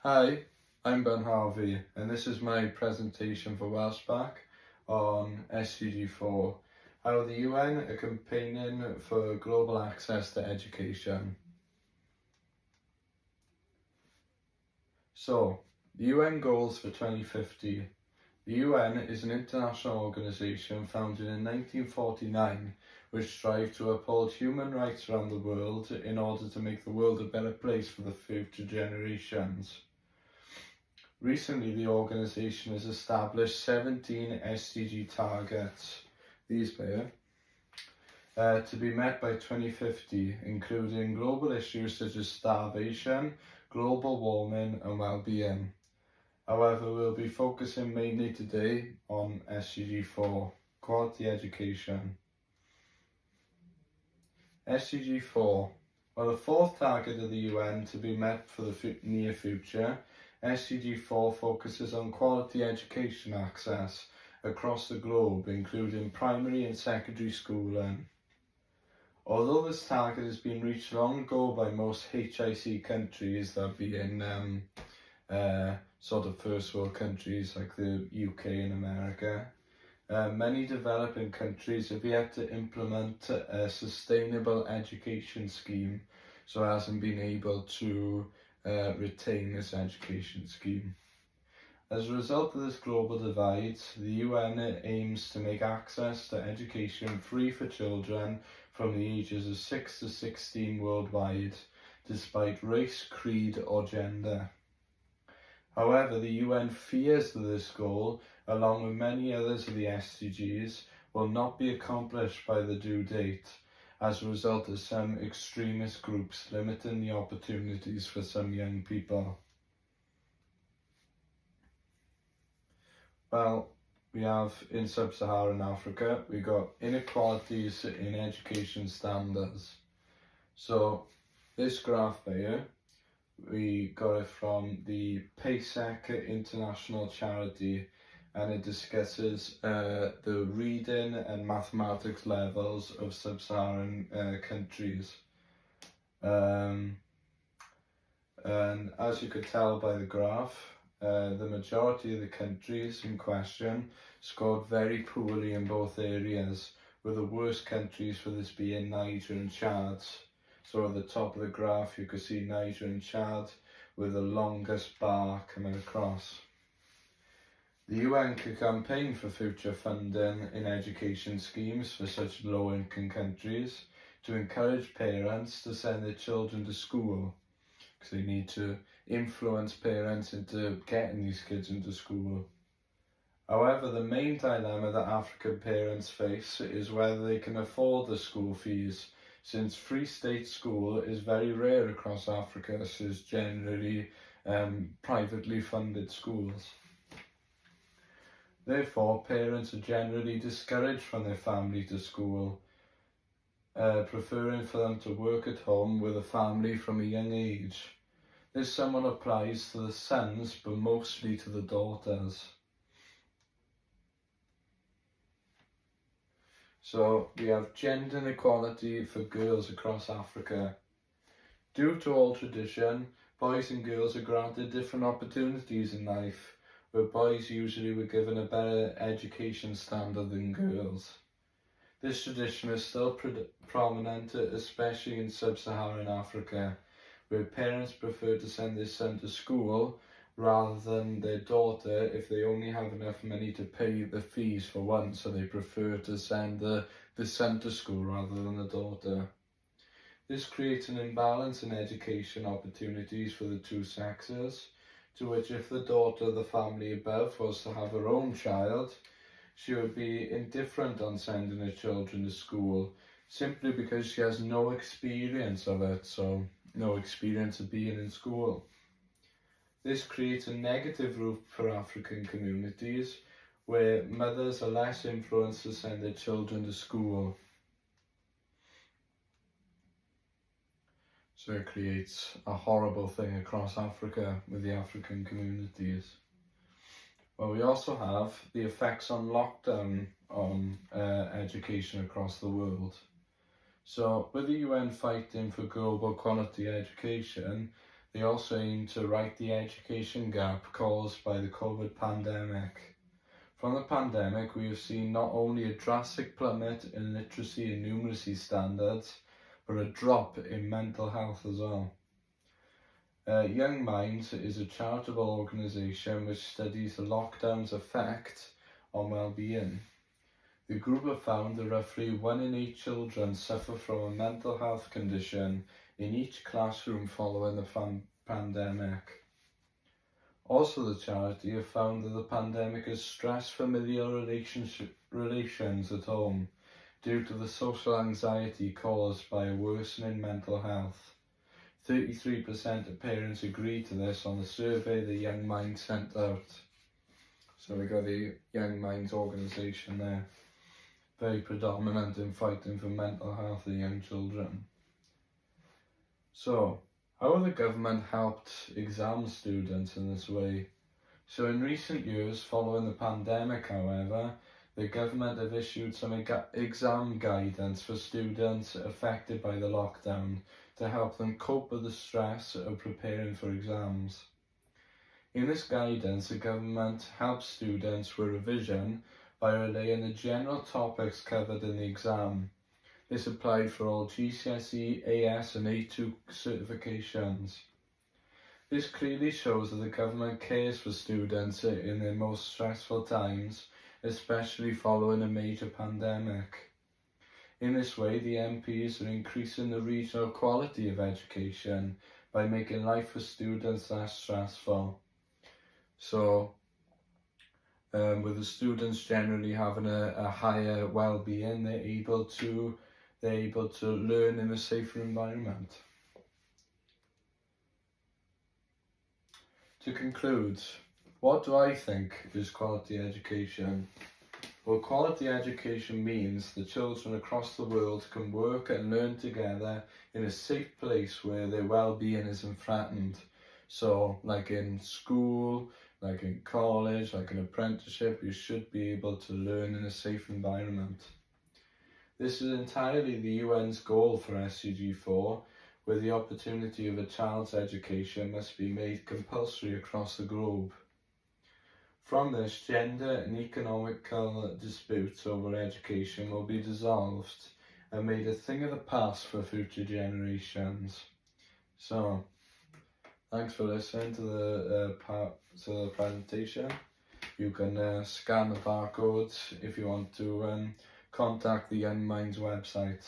Hi, I'm Ben Harvey, and this is my presentation for Welsh Bacc on SDG 4, how the UN are campaigning for global access to education. So, the UN goals for 2050. The UN is an international organisation founded in 1949 which strives to uphold human rights around the world in order to make the world a better place for the future generations. Recently, the organisation has established 17 SDG targets, these here, to be met by 2050, including global issues such as starvation, global warming and well-being. However, we'll be focusing mainly today on SDG 4, quality education. SDG 4. Well, the fourth target of the UN to be met for the near future, SDG 4 focuses on quality education access across the globe, including primary and secondary schooling. Although this target has been reached long ago by most HIC countries, that being sort of first world countries like the UK and America, many developing countries have yet to implement a sustainable education scheme, so hasn't been able to retain this education scheme. As a result of this global divide, the UN aims to make access to education free for children from the ages of 6 to 16 worldwide, despite race, creed or gender. However, the UN fears that this goal, along with many others of the SDGs, will not be accomplished by the due date, as a result of some extremist groups limiting the opportunities for some young people. Well, we have in sub-Saharan Africa, we got inequalities in education standards. So this graph here, we got it from the Bacc International Charity, and it discusses the reading and mathematics levels of sub-Saharan countries. And as you could tell by the graph, the majority of the countries in question scored very poorly in both areas, with the worst countries for this being Niger and Chad. So at the top of the graph you can see Niger and Chad with the longest bar coming across. The UN could campaign for future funding in education schemes for such low-income countries to encourage parents to send their children to school, because they need to influence parents into getting these kids into school. However, the main dilemma that African parents face is whether they can afford the school fees, since free state school is very rare across Africa, so it's generally privately funded schools. Therefore, parents are generally discouraged from their family to school, preferring for them to work at home with a family from a young age. This somewhat applies to the sons, but mostly to the daughters. So we have gender inequality for girls across Africa. Due to old tradition, boys and girls are granted different opportunities in life, where boys usually were given a better education standard than girls. This tradition is still prominent, especially in sub-Saharan Africa, where parents prefer to send their son to school rather than their daughter if they only have enough money to pay the fees for one, so they prefer to send the son to school rather than the daughter. This creates an imbalance in education opportunities for the two sexes, to which if the daughter of the family above was to have her own child, she would be indifferent on sending her children to school, simply because she has no experience of it, so no experience of being in school. This creates a negative loop for African communities, where mothers are less influenced to send their children to school. So it creates a horrible thing across Africa with the African communities. Well, we also have the effects on lockdown on education across the world. So with the UN fighting for global quality education, They also aim to right the education gap caused by the COVID pandemic. From the pandemic, we have seen not only a drastic plummet in literacy and numeracy standards, but a drop in mental health as well. Young Minds is a charitable organisation which studies the lockdown's effect on well-being. The group have found that roughly 1 in 8 children suffer from a mental health condition in each classroom following the pandemic. Also, the charity have found that the pandemic has stressed familial relations at home due to the social anxiety caused by a worsening mental health. 33% of parents agree to this on the survey the Young Minds sent out. So we got the Young Minds organisation there, very predominant in fighting for mental health of young children. So, how have the government helped exam students in this way? So in recent years, following the pandemic, however, the government have issued some exam guidance for students affected by the lockdown to help them cope with the stress of preparing for exams. In this guidance, the government helps students with revision by relaying the general topics covered in the exam. This applied for all GCSE, AS and A2 certifications. This clearly shows that the government cares for students in their most stressful times, especially following a major pandemic. In this way, the MPs are increasing the regional quality of education by making life for students less stressful. So, with the students generally having a higher well-being, they're able to learn in a safer environment. To conclude, what do I think is quality education? Well, quality education means that children across the world can work and learn together in a safe place where their well-being isn't threatened. So, like in school, like in college, like an apprenticeship, you should be able to learn in a safe environment. This is entirely the UN's goal for SDG 4, where the opportunity of a child's education must be made compulsory across the globe. From this, gender and economical disputes over education will be dissolved and made a thing of the past for future generations. So, thanks for listening to the presentation. You can scan the barcodes if you want to contact the Young Minds website.